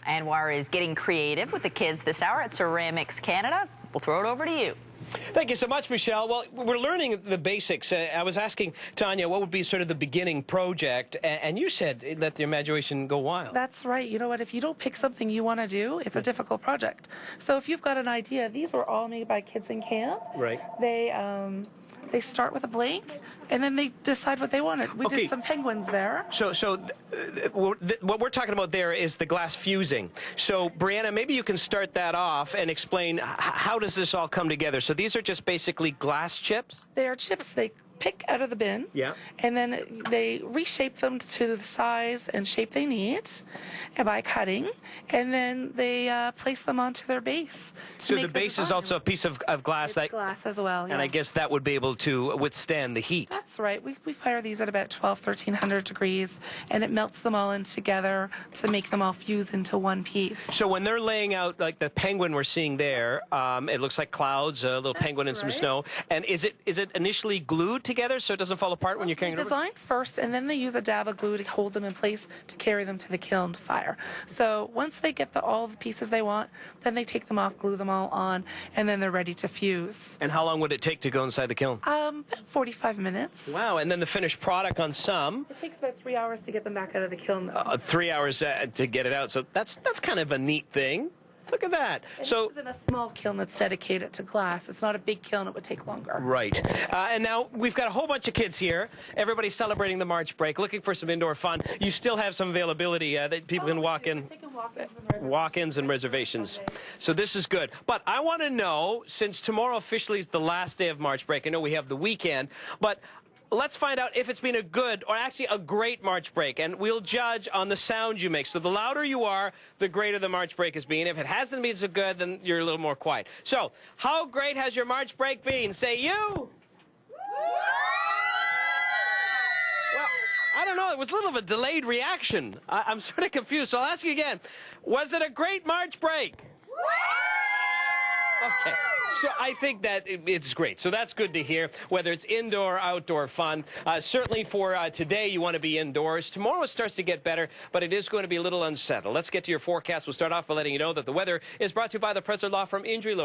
Anwar is getting creative with the kids this hour at Ceramics Canada. We'll throw it over to you. Thank you so much, Michelle. Well, we're learning the basics. I was asking Tanya what would be sort of the beginning project, and you said let the imagination go wild. That's right. You know what? If you don't pick something you want to do, it's a difficult project. So if you've got an idea, these were all made by kids in camp. Right. They start with a blank, and then they decide what they wanted. We did some penguins there. What we're talking about there is the glass fusing. So, Brianna, maybe you can start that off and explain how does this all come together. So these are just basically glass chips? They are chips they pick out of the bin, and then they reshape them to the size and shape they need by cutting, and then they place them onto their base. So the base is also a piece of glass. It's glass as well, and I guess that would be able to withstand the heat. That's right. We fire these at about 1,1300 degrees, and it melts them all in together to make them all fuse into one piece. So when they're laying out, like the penguin we're seeing there, it looks like clouds, a little penguin and some snow. And is it initially glued together so it doesn't fall apart when you're carrying it over? Designed first, and then they use a dab of glue to hold them in place to carry them to the kiln to fire. So once they get all the pieces they want, then they take them off, glue them all on, and then they're ready to fuse. And how long would it take to go inside the kiln? About 45 minutes. Wow, and then the finished product on some? It takes about 3 hours to get them back out of the kiln, though. 3 hours to get it out, so that's kind of a neat thing. Look at that. And so this is in a small kiln that's dedicated to glass. It's not a big kiln. It would take longer. Right. And now we've got a whole bunch of kids here. Everybody's celebrating the March break, looking for some indoor fun. You still have some availability that people can walk in. Walk-ins and reservations. So this is good. But I want to know, since tomorrow officially is the last day of March break, I know we have the weekend, but let's find out if it's been a good or actually a great March break, and we'll judge on the sound you make. So the louder you are, the greater the March break has been. If it hasn't been so good, then you're a little more quiet. So how great has your March break been? Say you. Well, I don't know. It was a little of a delayed reaction. I'm sort of confused, so I'll ask you again. Was it a great March break? Okay, so I think that it's great. So that's good to hear, whether it's indoor or outdoor fun. Certainly for today, you want to be indoors. Tomorrow it starts to get better, but it is going to be a little unsettled. Let's get to your forecast. We'll start off by letting you know that the weather is brought to you by the Presser Law Firm Injury Law.